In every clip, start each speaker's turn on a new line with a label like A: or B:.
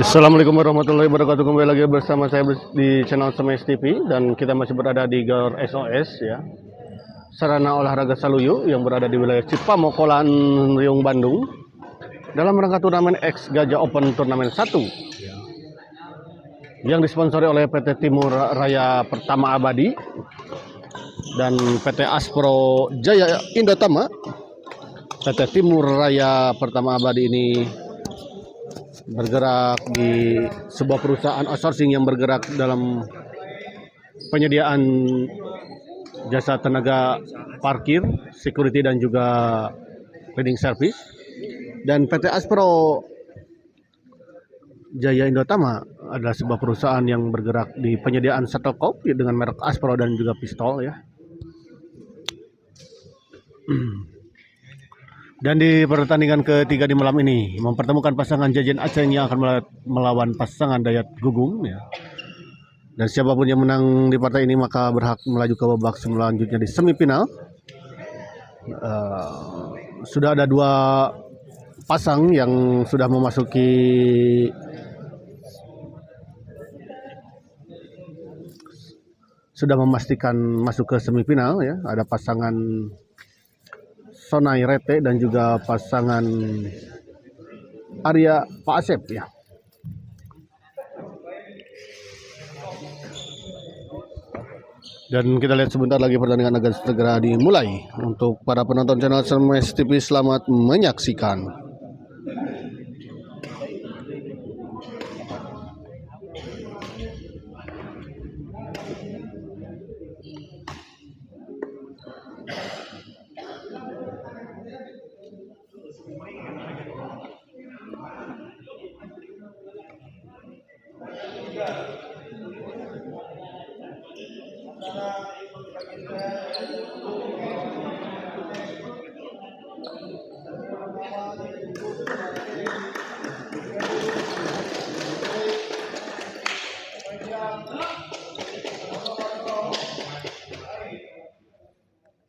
A: Assalamualaikum warahmatullahi wabarakatuh. Kembali lagi bersama saya di channel Semes TV, dan kita masih berada di Gor SOS ya, sarana olahraga Saluyu yang berada di wilayah Cipamokolan, Riung, Bandung, dalam rangka turnamen X Gajah Open Turnamen 1 yang disponsori oleh PT Timur Raya Pertama Abadi dan PT Aspro Jaya Indatama. PT Timur Raya Pertama Abadi ini bergerak di sebuah perusahaan outsourcing yang bergerak dalam penyediaan jasa tenaga parkir, security, dan juga cleaning service. Dan PT Aspro Jaya Indatama adalah sebuah perusahaan yang bergerak di penyediaan shuttlecock dengan merek Aspro dan juga pistol ya. Dan di pertandingan ketiga di malam ini mempertemukan pasangan Jajen Aceng yang akan melawan pasangan Dayat Gugung ya. Dan siapapun yang menang di partai ini maka berhak melaju ke babak selanjutnya di semifinal. Sudah ada dua pasang yang sudah memastikan masuk ke semifinal ya. Ada pasangan Sonai Rete dan juga pasangan Arya Pak Asep ya. Dan kita lihat sebentar lagi pertandingan akan segera dimulai. Untuk para penonton channel Semes TV, selamat menyaksikan.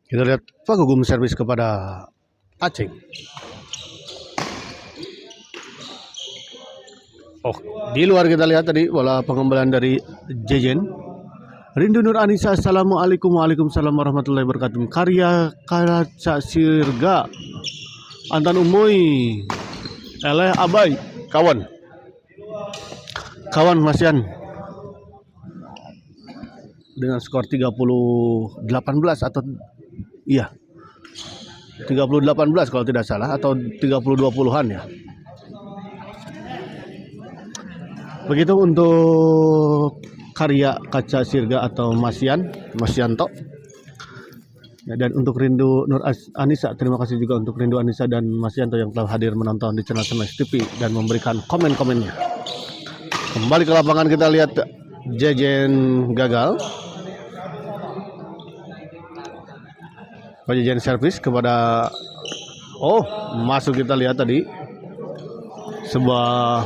A: Kita lihat Pak Gugum servis kepada Aceng. Oh, di luar kita lihat tadi bola pengembalian dari Jejen. Rindu Nur Anissa, assalamualaikum, waalaikumsalam warahmatullahi wabarakatuh. Karya Kaca Sirga, Antan Umoy, Eleh Abai, kawan Masian dengan skor 30-18 atau iya 30-18 kalau tidak salah, atau 30-20-an ya. Begitu untuk Karya Kaca Sirga atau Masianto. Ya, dan untuk Rindu Nur Anissa, terima kasih juga untuk Rindu Anissa dan Masianto yang telah hadir menonton di channel Semes TV dan memberikan komen-komennya. Kembali ke lapangan, kita lihat Jejen gagal. Jejen servis kepada masuk, kita lihat tadi sebuah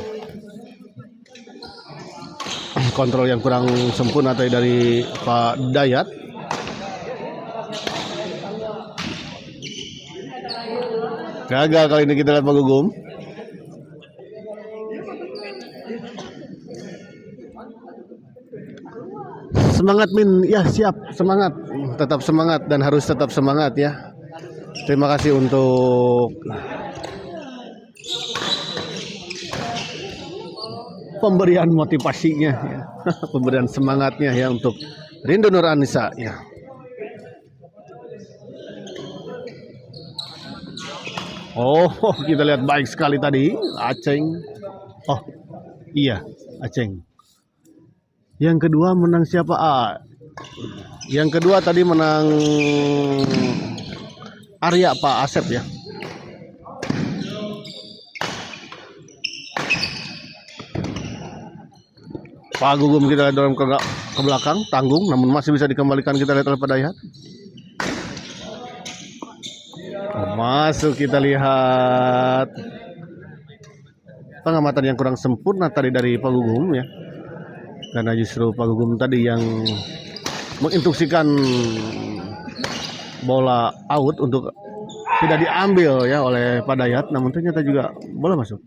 A: kontrol yang kurang sempurna tadi dari Pak Dayat. Gagal kali ini, kita lihat Pak Gugum. Semangat Min, ya siap, semangat, tetap semangat dan harus tetap semangat ya. Terima kasih untuk pemberian motivasinya ya. Pemberian semangatnya ya untuk Rindu Nur Anissa ya. Oh, kita lihat baik sekali tadi Aceng. Oh iya, Aceng. Yang kedua menang siapa? Yang kedua tadi menang Arya Pak Asep ya. Pak Gugum kita lihat dorong ke belakang, tanggung, namun masih bisa dikembalikan, kita lihat oleh Pak Dayat. Masuk, kita lihat pengamatan yang kurang sempurna tadi dari Pak Gugum ya. Karena justru Pak Gugum tadi yang menginstruksikan bola out untuk tidak diambil ya oleh Pak Dayat, namun ternyata juga bola masuk.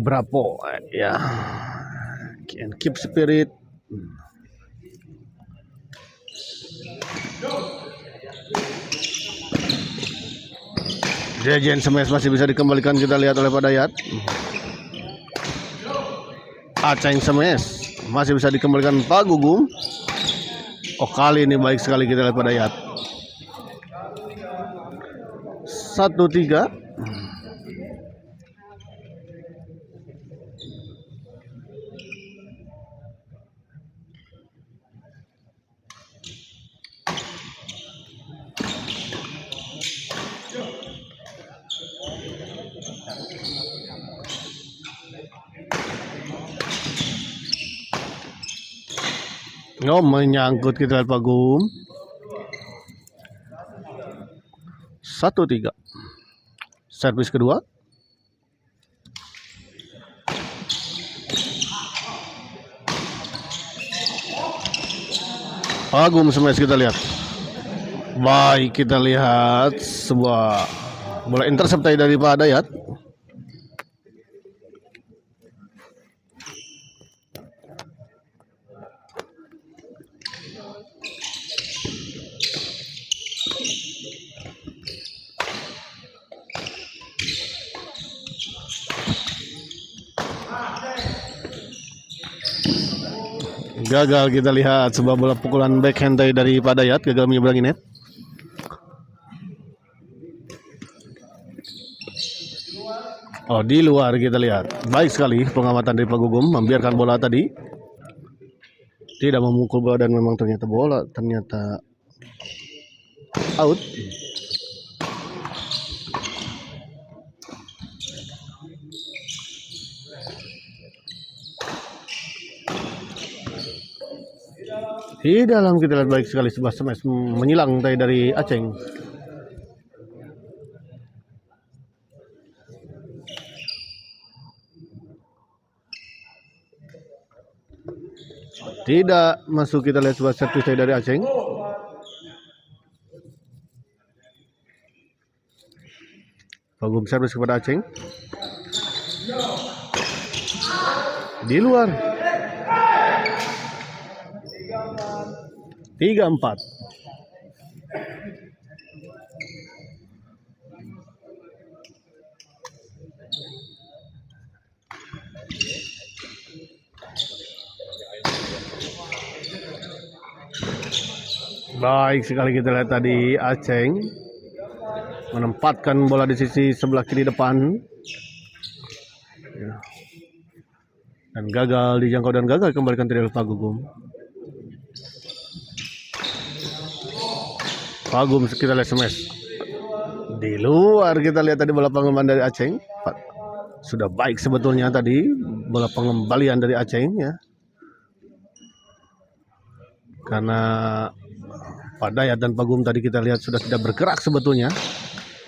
A: Bravo ya. And keep spirit. Jejen Smash masih bisa dikembalikan, kita lihat oleh Pak Dayat. Aceng Smash masih bisa dikembalikan Pak Gugum. Oh, kali ini baik sekali kita lihat Pak Dayat. 1-3. Oh, menyangkut, kita lihat Pak Gum. 1-3. Servis kedua. Pak Gum smash, kita lihat. Baik, kita lihat sebuah bola intercept dari Pak Dayat. Gagal, kita lihat sebuah bola pukulan backhand dari Pak Dayat, gagal menyeberangi net. Oh, di luar, kita lihat. Baik sekali pengamatan dari Pak Gugum, membiarkan bola tadi tidak memukul bola dan memang ternyata bola out. Di dalam, kita lihat baik sekali sebuah smash menyilang dari Aceng. Tidak masuk, kita lihat sebuah servis dari Aceng. Pak Gugum servis kepada Aceng. Di luar. 3-4. Baik sekali, kita lihat tadi Aceng menempatkan bola di sisi sebelah kiri depan ya. Dan gagal dijangkau dan gagal kembalikan dari Pak Gugum. Pak Gugum, kita lihat smash di luar, kita lihat tadi bola pengembalian dari Aceng. Sudah baik sebetulnya tadi bola pengembalian dari Aceng ya, karena Pak Dayat dan Pak Gugum tadi kita lihat sudah tidak bergerak sebetulnya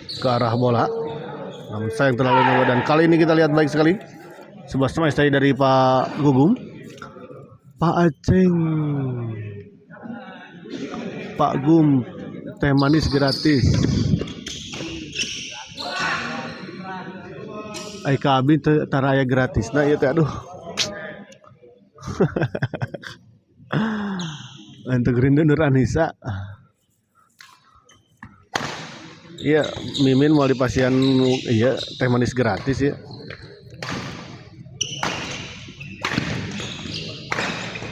A: ke arah bola, namun sayang terlalu lama. Dan kali ini kita lihat baik sekali sebuah smash dari Pak Gugum. Pak Aceng, Pak Gum, teh manis gratis. Ai kabin taraya gratis. Nah, ya teh, aduh. Untuk rindu Nur Anissa. Iya, Mimin mau dipasian, iya, teh manis gratis ya.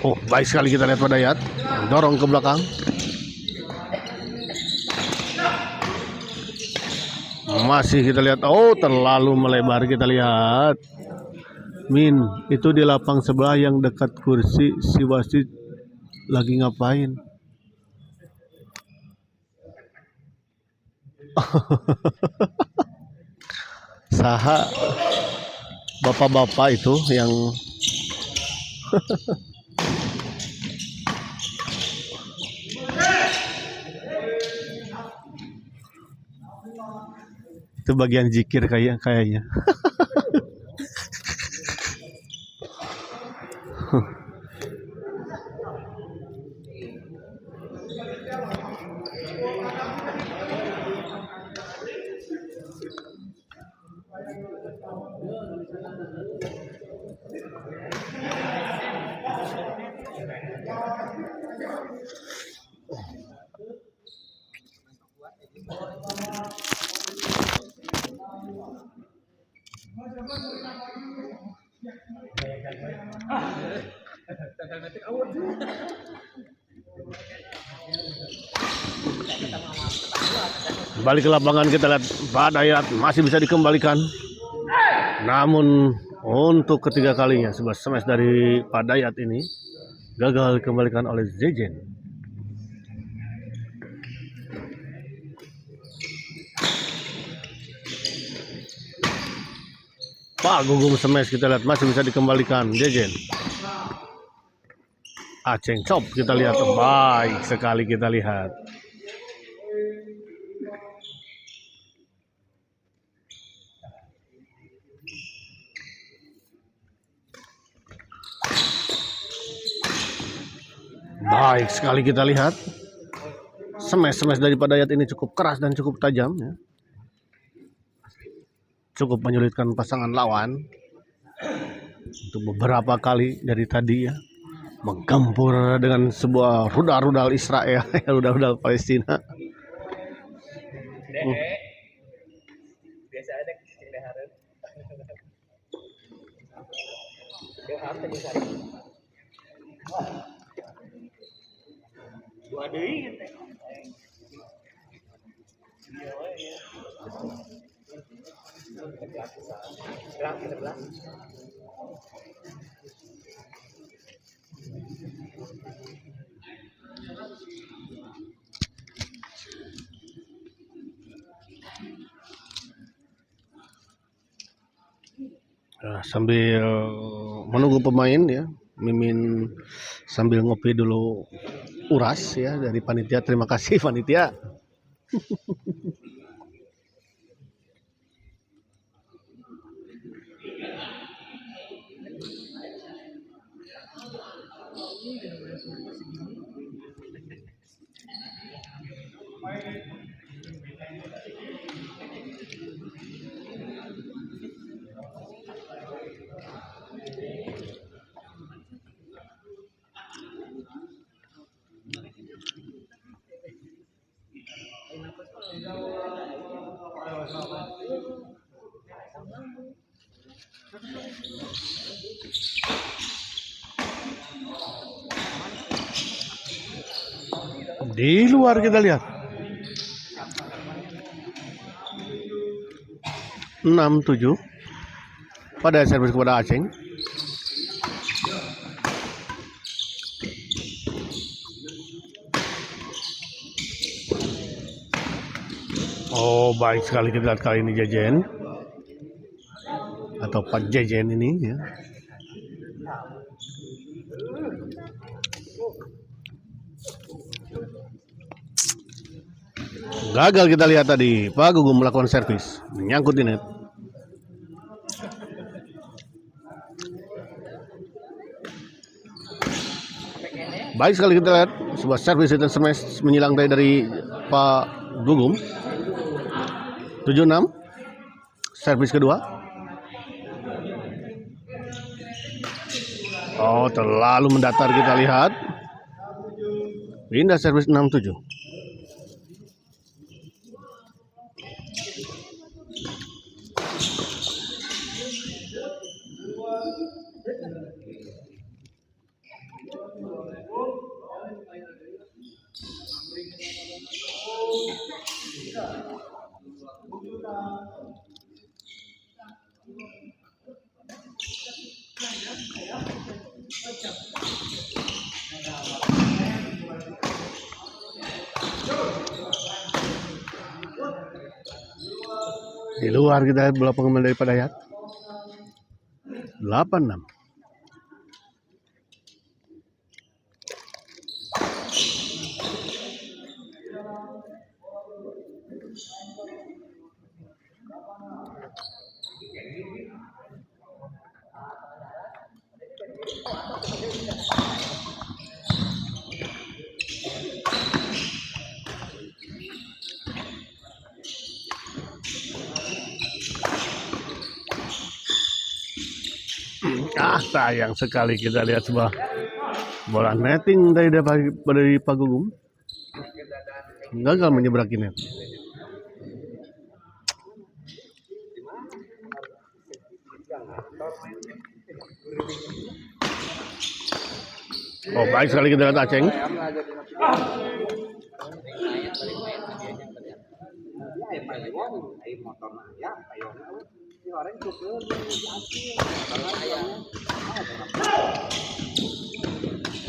A: Oh, baik sekali, kita lihat Pak Dayat dorong ke belakang. Masih kita lihat, oh terlalu melebar, kita lihat. Min, itu di lapang sebelah yang dekat kursi si wasit lagi ngapain? Saha bapak-bapak itu yang Itu bagian zikir kayaknya. Balik ke lapangan, kita lihat Pak Dayat masih bisa dikembalikan. Namun untuk ketiga kalinya sebuah smash dari Pak Dayat ini gagal dikembalikan oleh Zejen. Pak Gugum smash, kita lihat masih bisa dikembalikan Zejen. Aceng chop, kita lihat baik sekali, kita lihat. Baik sekali, kita lihat. Smash dari Pak Dayat ini cukup keras dan cukup tajam ya. Cukup menyulitkan pasangan lawan untuk beberapa kali dari tadi ya. Menggempur dengan sebuah rudal Israel, rudal Palestina.
B: Biasa ada kecil-kecilan. Dua deui teh.
A: Nah, sambil menunggu pemain ya, Mimin sambil ngopi dulu uras ya dari panitia. Terima kasih panitia. Di luar kita lihat 6-7 pada servis kepada Aceng. Oh, baik sekali kita lihat kali ini Jejen atau Pak Jejen ini ya. Gagal kita lihat tadi, Pak Gugum melakukan servis, menyangkut di net. Baik sekali kita lihat, sebuah servis dan smash menyilang dari Pak Gugum. 7-6, servis kedua. Oh, terlalu mendatar kita lihat. Pindah servis 6-7. Di luar kita bola pengemban dari Pak Dayat. 8-6. sayang sekali kita lihat sebuah bola netting dari Pak Gugum. Gagal menyeberangi net. Oh, baik sekali kita lihat Aceng.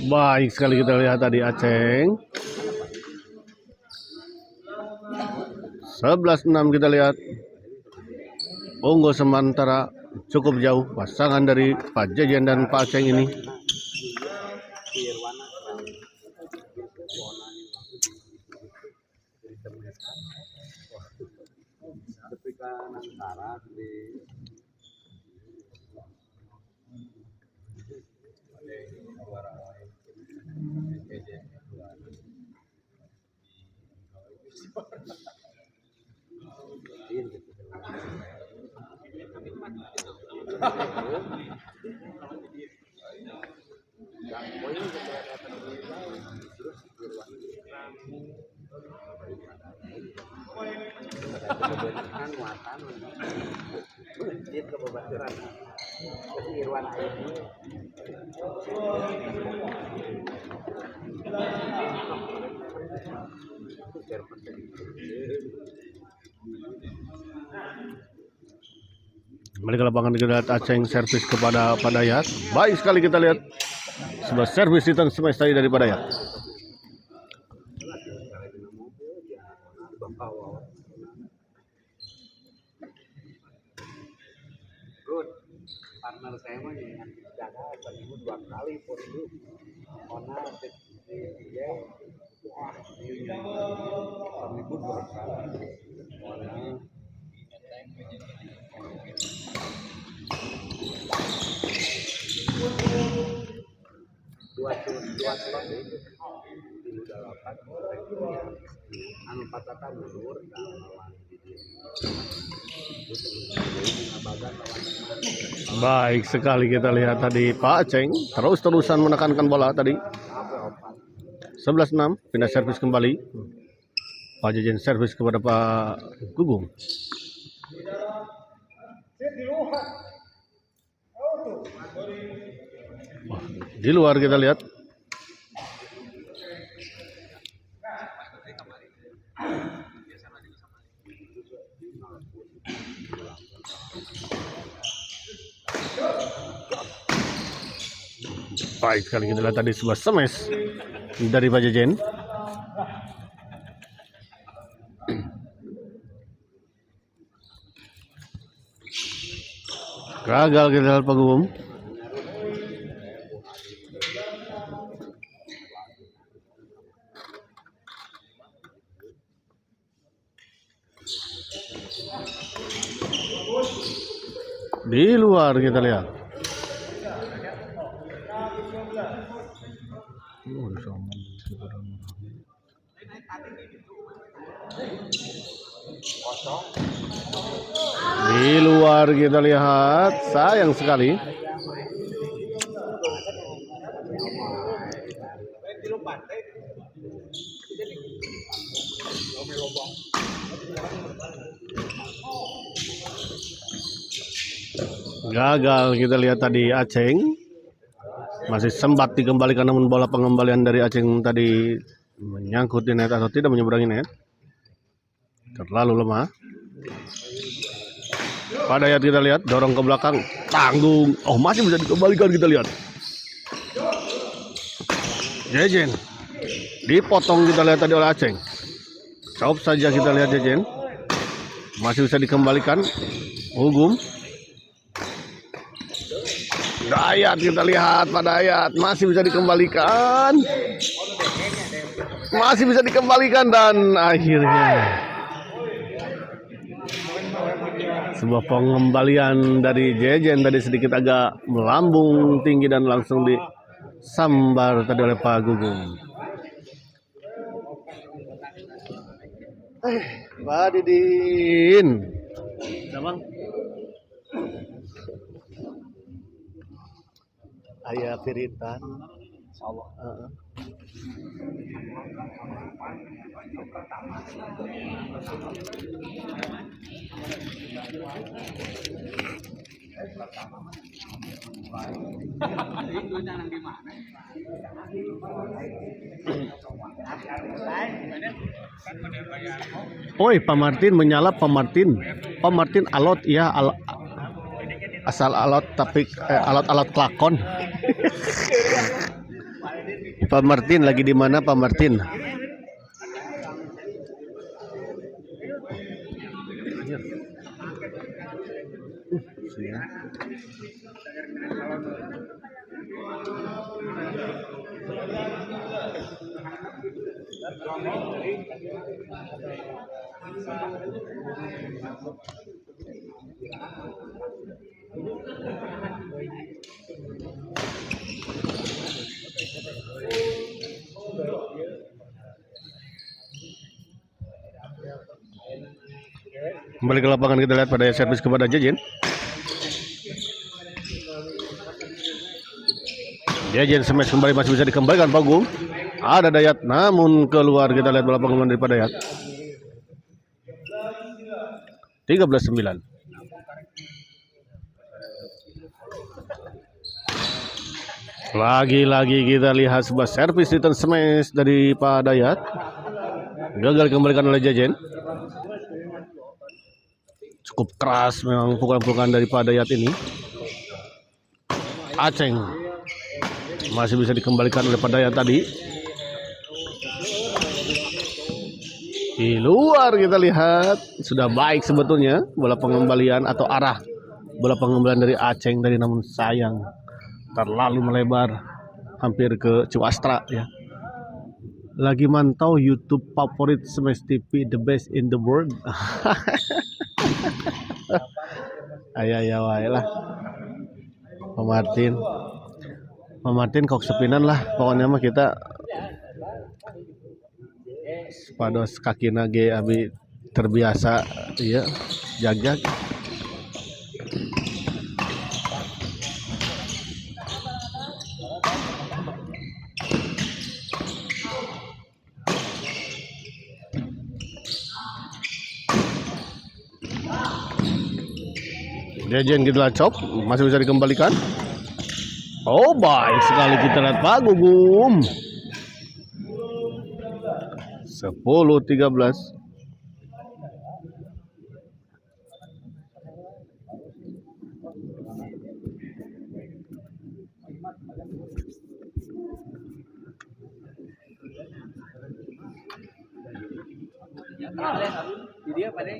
A: Baik sekali kita lihat tadi Aceng. 11-6 kita lihat. Unggul sementara cukup jauh pasangan dari Pak Jejen dan Pak Aceng ini. Kembali ke lapangan kita lihat Aceng servis kepada Padayat. Baik sekali kita lihat sebuah servis return smash tadi dari Padayat.
B: Good. Partner saya mah yang jaga seminggu 2 kali por itu. Ona dia wah seminggu 2 kali. Ona dua slot itu di 8 anu patatan mundur lawan
A: Baik sekali kita lihat tadi Pak Aceng terus-terusan menekankan bola tadi. 11-6 pindah servis kembali. Pak Jejen servis kepada Pak Gugum. Di luar kita lihat. Baik sekali kita lihat tadi sebuah smash dari Pak Jejen. Gagal kita lihat Pak Gugum. Di luar kita lihat. Di luar kita lihat, sayang sekali. Gagal kita lihat tadi Aceng. Masih sempat dikembalikan namun bola pengembalian dari Aceng tadi menyangkut di net atau tidak menyeberangi net. Terlalu lemah. Padayat kita lihat dorong ke belakang, tanggung. Oh, masih bisa dikembalikan kita lihat. Jejen dipotong kita lihat tadi oleh Aceng. Stop saja kita lihat Jejen. Masih bisa dikembalikan. Gugum. Dayat kita lihat Padayat masih bisa dikembalikan. Masih bisa dikembalikan dan akhirnya sebuah pengembalian dari Jejen tadi sedikit agak melambung tinggi dan langsung disambar tadi oleh Pak Gugum. Pak Didin. Bang. Aya Piritan.
B: Insyaallah.
A: Heeh. Oi, Pak Martin menyala, Pak Martin. Pak Martin alot ya, asal alot tapi alot-alot klakon. Pak Martin lagi di mana, Pak Martin? Kembali ke lapangan kita lihat pada servis kepada Jejen. Jejen smash kembali masih bisa dikembalikan Pak Gung. Ada Dayat namun keluar, kita lihat bola pengumuman daripada Dayat. 13-9. Lagi-lagi kita lihat sebuah servis return smash dari Pak Dayat. Gagal dikembalikan oleh Jejen. Cukup keras memang pukulan-pukulan dari Pak Dayat ini. Aceng masih bisa dikembalikan oleh Pak Dayat tadi. Di luar kita lihat sudah baik sebetulnya bola pengembalian atau arah bola pengembalian dari Aceng tadi, namun sayang terlalu melebar hampir ke Cuastra ya. Lagi mantau YouTube favorit Smash TV the best in the world. Ayah wae lah. Pak Martin kok sepinan lah pokoknya mah kita pados kaki nage abi terbiasa iya jag-jag. Jejen kita cop masih bisa dikembalikan. Oh baik sekali kita lihat Pak Gugum. 10-13.
B: Dia pada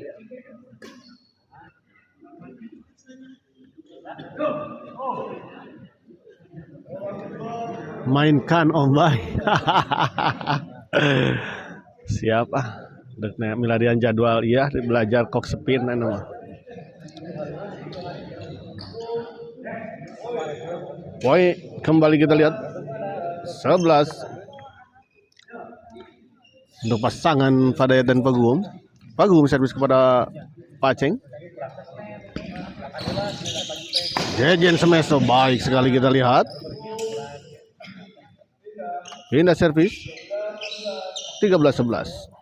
A: Mainkan Om Bay. Siapa? Dek milarian jadwal iya belajar kok spin anu. Poin kembali kita lihat 11 untuk pasangan Padayat dan Pagum. Pagum servis kepada Paceng. Jejen Semeso baik sekali kita lihat. Pindah servis 13-11.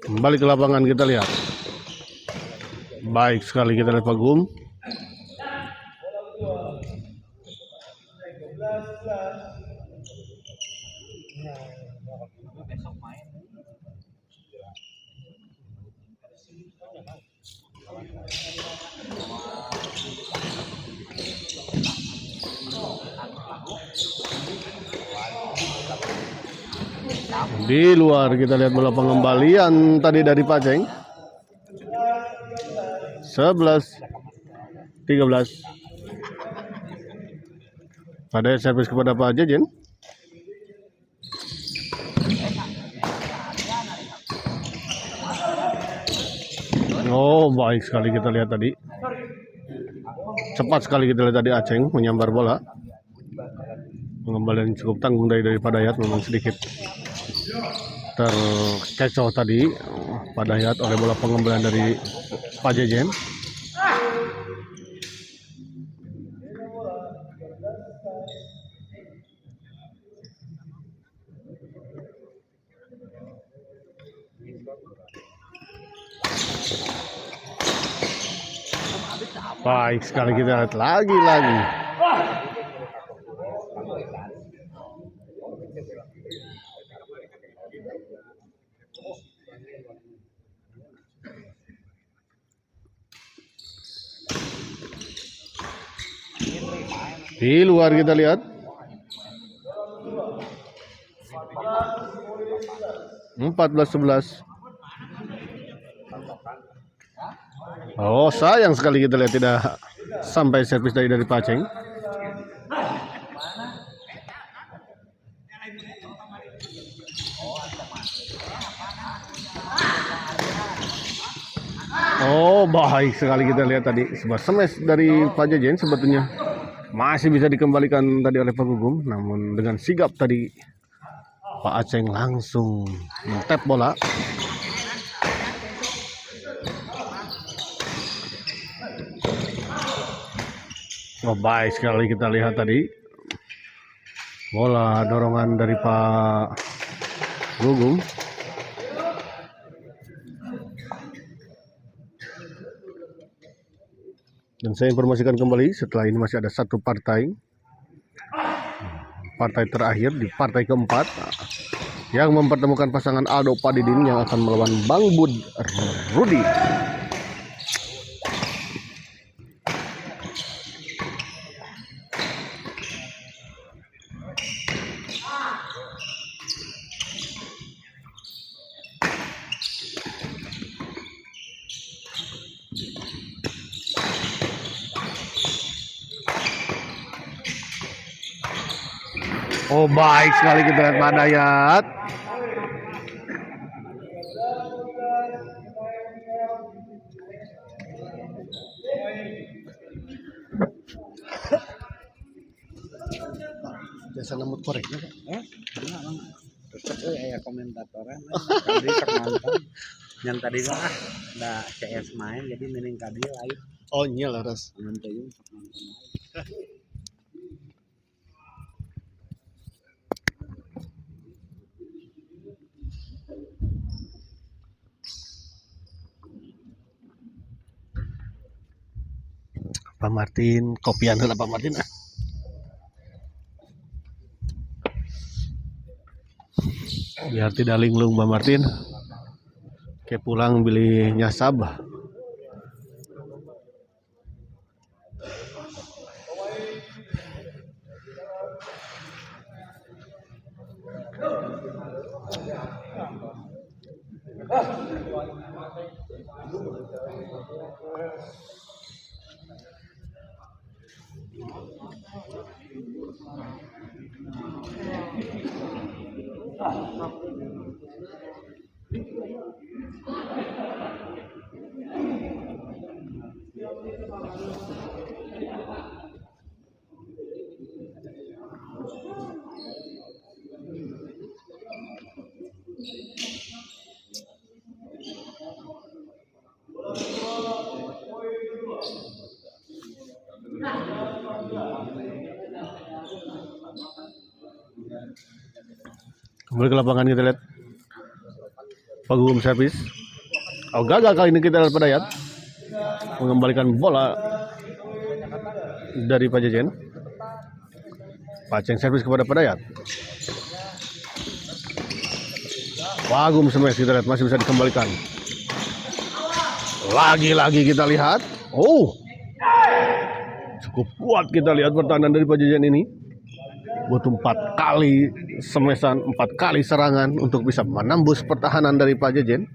A: Kembali ke lapangan kita lihat. Baik sekali kita lihat Pagum. Di luar kita lihat bola pengembalian tadi dari Paceng. 11-13. Pada servis kepada Pak Jejen. Oh, baik sekali kita lihat tadi. Cepat sekali kita lihat tadi Aceng menyambar bola. Pengembalian cukup tanggung dari Pak Dayat, memang sedikit terkecoh tadi Pak Dayat oleh bola pengembalian dari Pak Jejen. Baik sekali kita lihat lagi. Di luar kita lihat. 14-11. Oh, sayang sekali kita lihat tidak sampai servis dari Paceng. Oh, baik sekali kita lihat tadi sebuah smash dari Pak Jejen, sebetulnya masih bisa dikembalikan tadi oleh Pak Gugum, namun dengan sigap tadi Pak Aceng langsung men-tap bola. Oh, baik sekali kita lihat tadi bola dorongan dari Pak Gugum. Dan saya informasikan kembali, setelah ini masih ada satu partai terakhir di partai keempat yang mempertemukan pasangan Aldo Padidin yang akan melawan Bang Bud Rudi. Oh, baik sekali kita lihat Pak Dayat. Biasa nemu koreknya Pak.
B: Ya komentatornya tadi nonton yang tadi lah ada CS main jadi mending kadi lain.
A: Oh, iya lah ras.
B: Nonton.
A: Pak Martin, kopian lah Pak Martin. Biar tidak linglung Pak Martin. Kayak pulang beli nyasab. Kembali ke lapangan kita lihat Pak Gugum servis. Oh, gagal kali ini kita lihat Pak Dayat mengembalikan bola dari Pak Jejen. Paceng servis kepada Pak Dayat. Pak Gugum smash kita lihat masih bisa dikembalikan. Lagi-lagi kita lihat. Oh, cukup kuat kita lihat pertahanan dari Pak Jejen ini. Butuh 4 kali semesan, 4 kali serangan untuk bisa menembus pertahanan dari Pajajaran.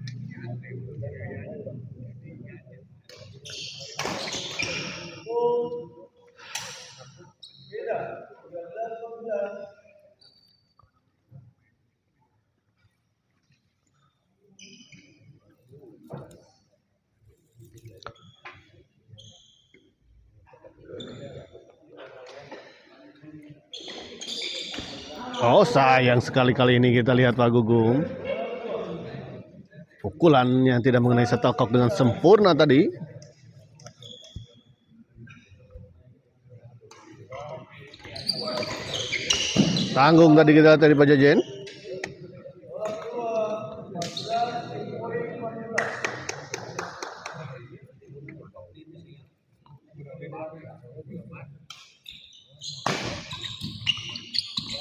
A: Oh, sayang sekali kali ini kita lihat Pak Gugum. Pukulan yang tidak mengenai shuttlecock dengan sempurna tadi. Tanggung tadi kita lihat dari Pajajaran.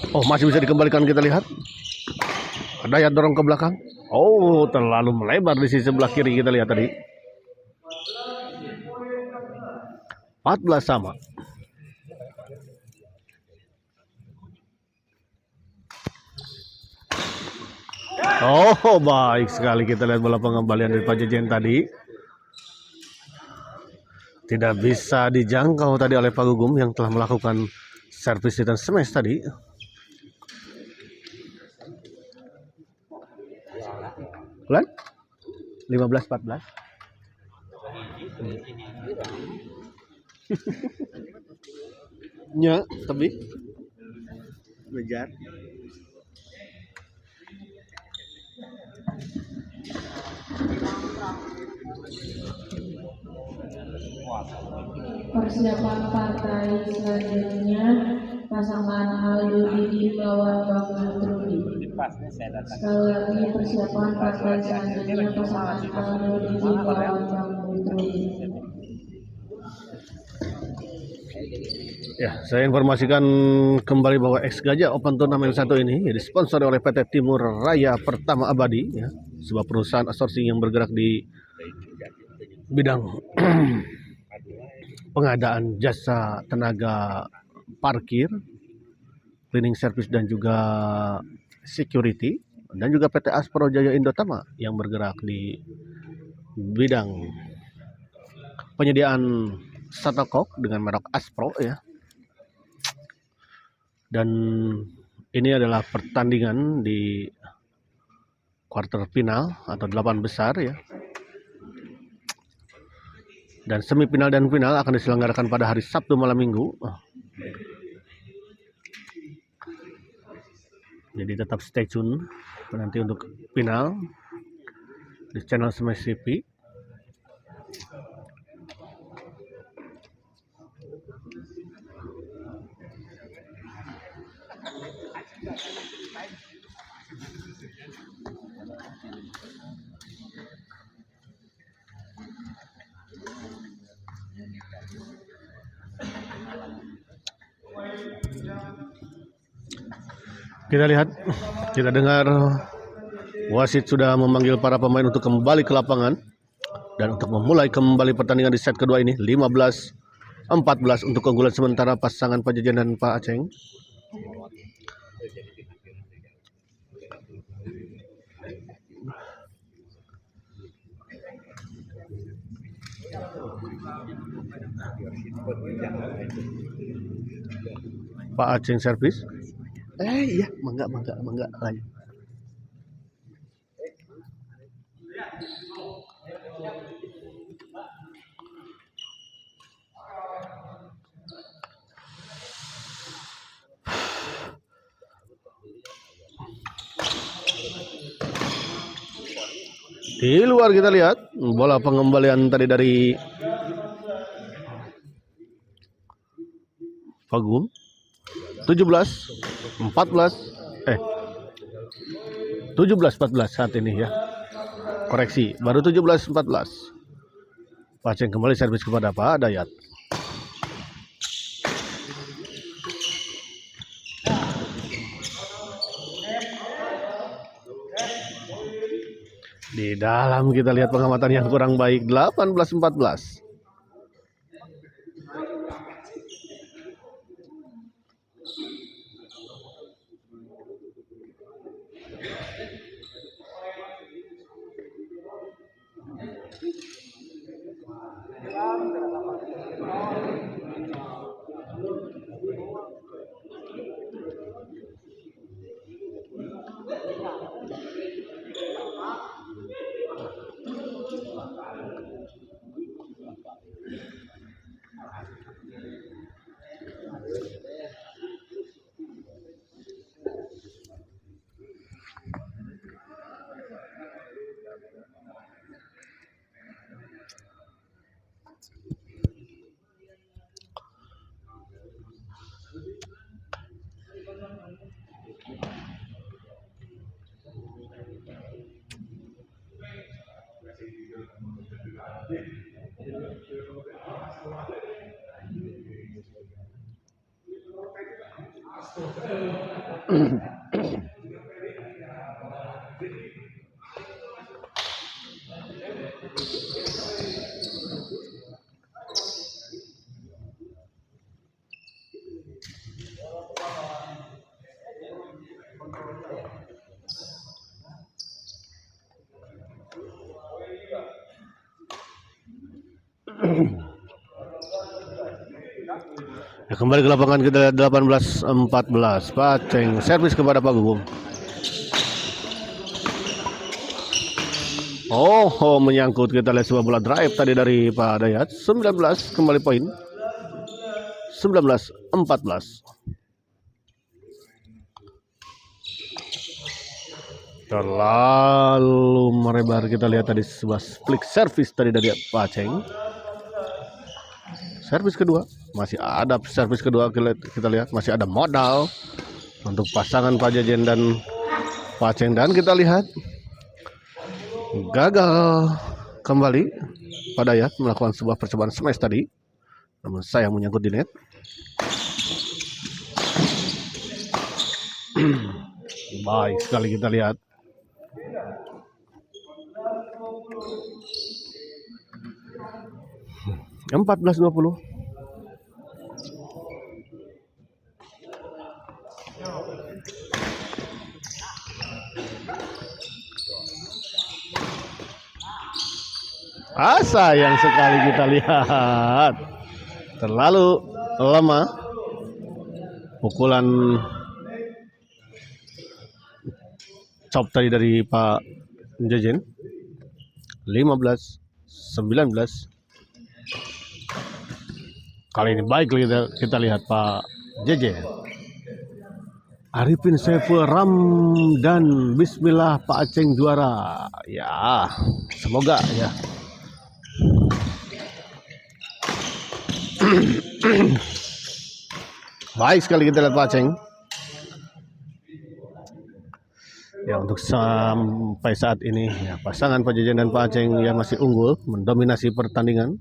A: Oh, masih bisa dikembalikan, kita lihat. Dayat dorong ke belakang. Oh, terlalu melebar di sisi sebelah kiri, kita lihat tadi. 14 sama. Oh, baik sekali kita lihat bola pengembalian dari Pajajaran tadi. Tidak bisa dijangkau tadi oleh Pak Gugum yang telah melakukan servis dan smash tadi. Bulan 15-14. Nya, tapi ngejar.
C: Persiapan partai selanjutnya pasangan Aldo Didi melawan Bang Trudi. Sekali lagi persiapan partai selanjutnya pasangan Aldo Didi melawan Bang Trudi.
A: Ya, saya informasikan kembali bahwa X Gajah Open Turnamen 1 ini disponsori oleh PT Timur Raya Pertama Abadi, ya, sebuah perusahaan outsourcing yang bergerak di bidang pengadaan jasa tenaga parkir, cleaning service dan juga security, dan juga PT Aspro Jaya Indotama yang bergerak di bidang penyediaan shuttlecock dengan merek Aspro, ya. Dan ini adalah pertandingan di quarter final atau 8 besar, ya. Dan semifinal dan final akan diselenggarakan pada hari Sabtu malam Minggu. Jadi tetap stay tune nanti untuk final di channel Smash TV. Kita lihat, kita dengar wasit sudah memanggil para pemain untuk kembali ke lapangan dan untuk memulai kembali pertandingan di set kedua ini. 15-14 untuk keunggulan sementara pasangan Pajajaran dan Pak Aceng. Pak Aceng servis. Iya, mangga. Ayo. Di luar kita lihat bola pengembalian tadi dari Pagum. 17-14 saat ini, ya. Koreksi, baru 17-14. Paceng kembali servis kepada Pak Dayat. Di dalam kita lihat pengamatan yang kurang baik. 18-14. Ya, kembali ke lapangan kita lihat 18-14. Paceng servis kepada Pak Gugum. Oh, menyangkut, kita lihat sebuah bola drive tadi dari Pak Dayat. 19 kembali poin. 19-14. Terlalu merebar, kita lihat tadi sebuah split service tadi dari Paceng. Servis kedua, masih ada servis kedua, kita lihat masih ada modal untuk pasangan Pak Jajen dan Paceng, dan kita lihat gagal kembali Pak Dayat melakukan sebuah percobaan smash tadi, namun sayang menyangkut di net. Baik sekali, kita lihat. Empat 14-20. Sayang sekali, kita lihat terlalu lama pukulan chop tadi dari Pak Jajen. 15-19. Kali ini baik, kita lihat Pak Jajen. Arifin Saiful Ramdan, bismillah Pak Aceng juara. Ya, semoga ya. Baik sekali, kita lihat Pak Aceng. Ya, untuk sampai saat ini ya, pasangan Pak Jajen dan Pak Aceng yang masih unggul, mendominasi pertandingan.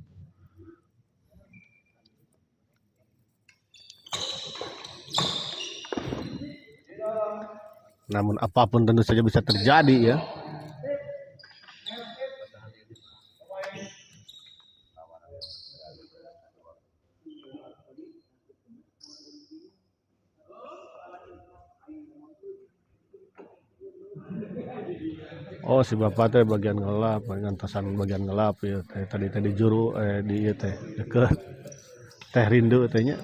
A: Namun apapun tentu saja bisa terjadi ya. Oh, si bapak teh bagian ngelap, ngantosan bagian ngelap ya. Tadi juru di teh deket teh rindu tehnya.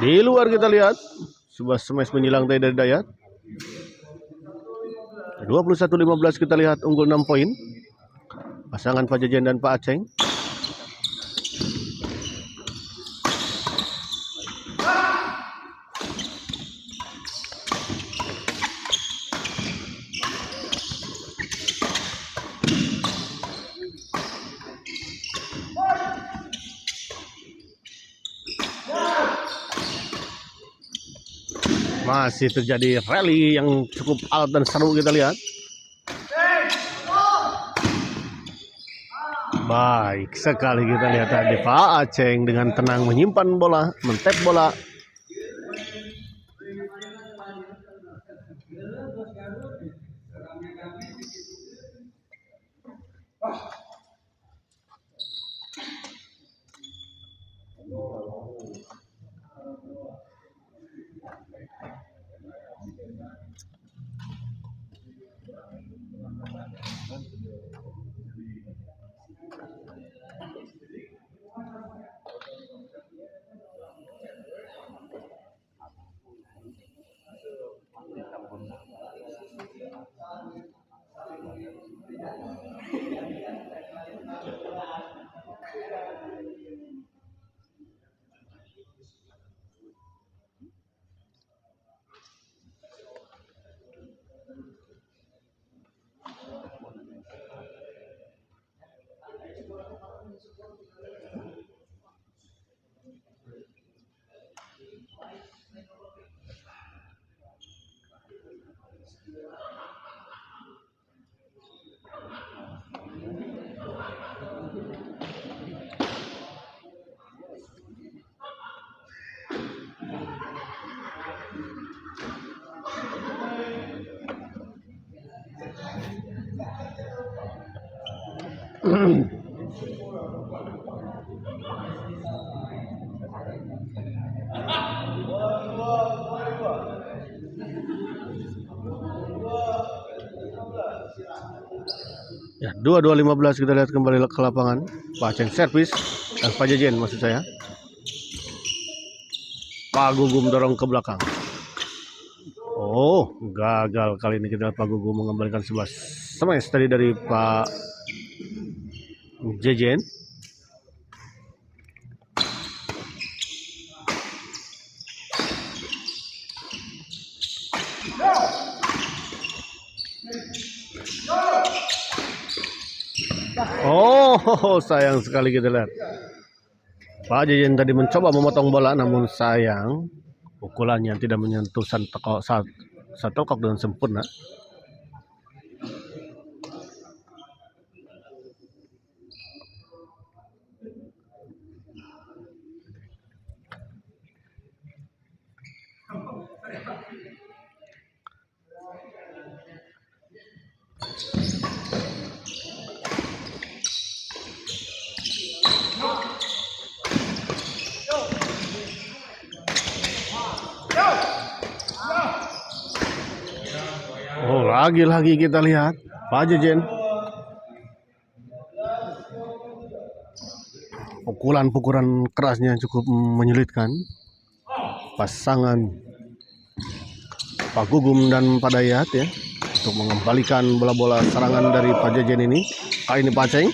A: Di luar kita lihat sebuah smash menyilang dari Dayat. 21-15, kita lihat unggul 6 poin pasangan Pak Jajen dan Pak Aceng. Masih terjadi rally yang cukup alot dan seru, kita lihat. Baik sekali, kita lihat tadi Pak Aceng dengan tenang menyimpan bola, mentep bola. Ya, 22-15 kita lihat kembali ke lapangan. Pak Aceng servis dan Pak Jejen maksud saya. Pak Gugum dorong ke belakang. Oh, gagal kali ini. Kita lihat Pak Gugum mengembalikan sebuah smash tadi dari Pak Jejen. Oh, sayang sekali kita lihat. Pak Jejen tadi mencoba memotong bola, namun sayang pukulannya tidak menyentuh shuttlecock dengan sempurna. Oh, lagi-lagi kita lihat Pak Jejen. Pukulan-pukulan kerasnya cukup menyulitkan pasangan Pak Gugum dan Pak Dayat ya untuk mengembalikan bola-bola serangan dari Pak Jejen ini. Kali ini Pak Aceng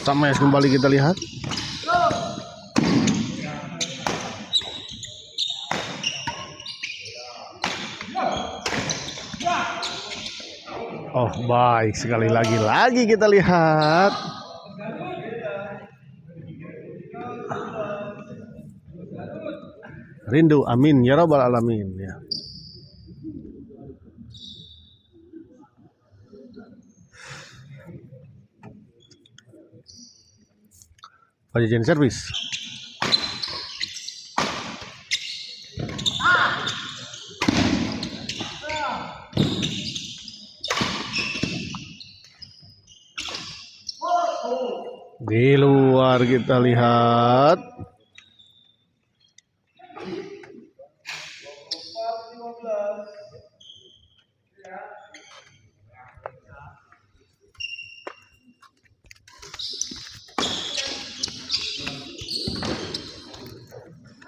A: smash kembali kita lihat. Oh, baik sekali lagi kita lihat. Rindu, amin ya rabbal alamin ya. Pak Jejen servis. Di luar kita lihat.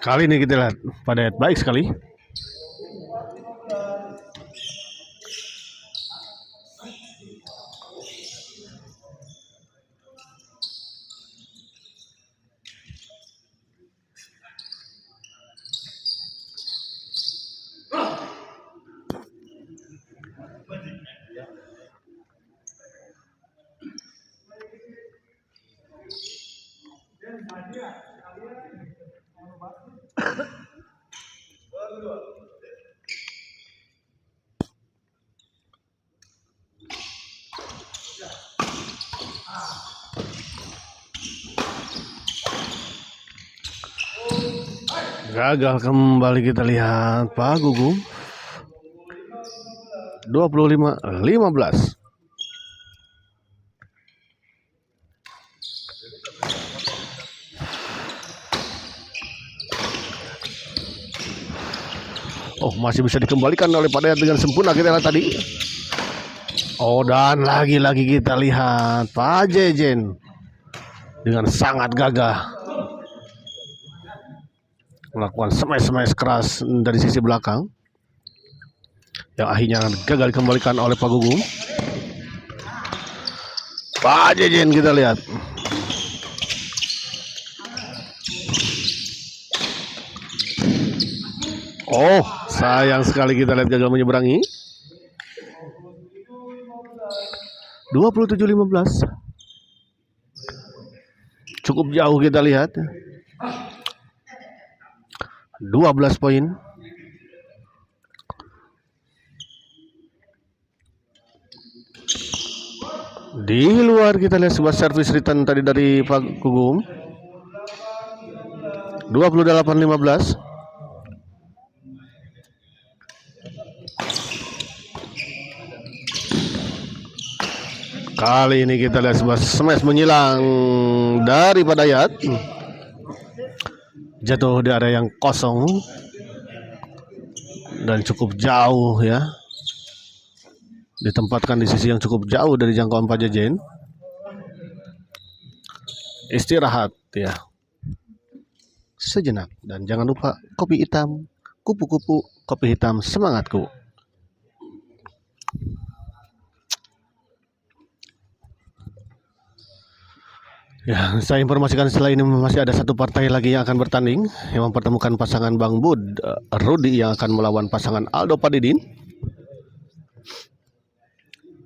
A: Kali ini kita lihat Pak Dayat baik sekali. Gagal kembali kita lihat Pak Gugum. 25-15. Oh, masih bisa dikembalikan oleh Pak Dayat dengan sempurna kita lihat tadi. Oh, dan lagi-lagi kita lihat Pak Jejen dengan sangat gagah melakukan smash keras dari sisi belakang yang akhirnya gagal dikembalikan oleh Pak Gugum. Pak Jejen kita lihat. Oh, sayang sekali kita lihat gagal menyeberangi. 27-15. Cukup jauh kita lihat. 12 poin. Di luar kita lihat sebuah servis return tadi dari Pak Gugum. 28-15. Kali ini kita lihat sebuah smash menyilang dari Pak Dayat. Jatuh di area yang kosong dan cukup jauh ya. Ditempatkan di sisi yang cukup jauh dari jangkauan Pak Jajen. Istirahat ya sejenak, dan jangan lupa kopi hitam, kupu-kupu kopi hitam semangatku. Ya, saya informasikan setelah ini masih ada satu partai lagi yang akan bertanding, yang mempertemukan pasangan Bang Bud Rudi yang akan melawan pasangan Aldo Padidin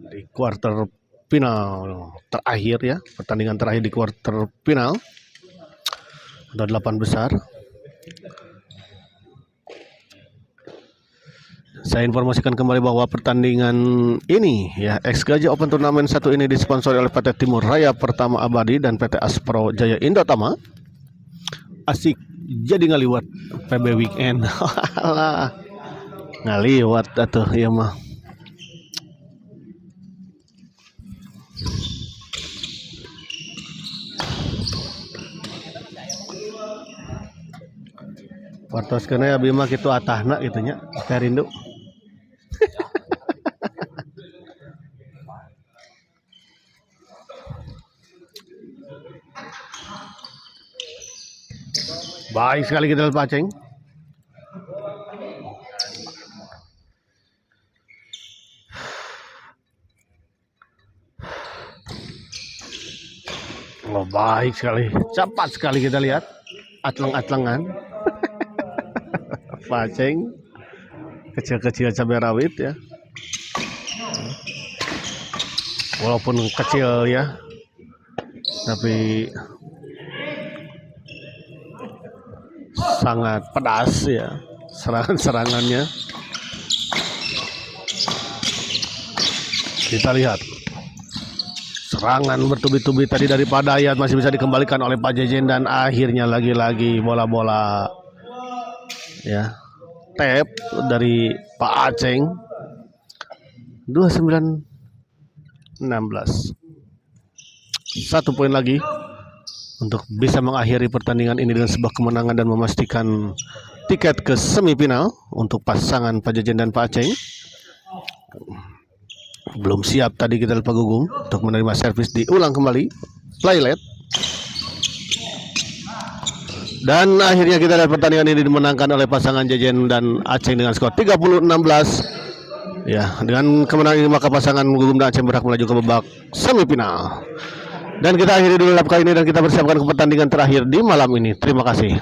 A: di quarter final terakhir ya, pertandingan terakhir di quarter final ada 8 besar. Saya informasikan kembali bahwa pertandingan ini ya, X Gajah Open Turnamen 1 ini disponsori oleh PT Timur Raya Pertama Abadi dan PT Aspro Jaya Indotama. Asik jadi ngaliwat PB Weekend. Ngaliwat atuh ya mah. Wartos kena ya Bima gitu atahna gitunya Teh Rindu. Baik sekali kita lihat Paceng. Oh, baik sekali, cepat sekali kita lihat atleng-atlengan. Paceng kecil-kecil cabai rawit ya, walaupun kecil ya, tapi sangat pedas ya serangan-serangannya. Kita lihat serangan bertubi-tubi tadi dari Pak Dayat masih bisa dikembalikan oleh Pak Jejen, dan akhirnya lagi-lagi bola-bola ya tap dari Pak Aceng. 29-16, 1 poin lagi untuk bisa mengakhiri pertandingan ini dengan sebuah kemenangan dan memastikan tiket ke semifinal untuk pasangan Pak Jajen dan Pak Aceng. Belum siap tadi kita Pak Gugum untuk menerima servis, diulang kembali playlet. Dan akhirnya kita lihat pertandingan ini dimenangkan oleh pasangan Jajen dan Aceng dengan skor 30-16. Ya, dengan kemenangan ini maka pasangan Gugum dan Aceng berhak melaju ke babak semifinal. Dan kita akhiri dulu live kali ini dan kita bersiapkan ke pertandingan terakhir di malam ini. Terima kasih.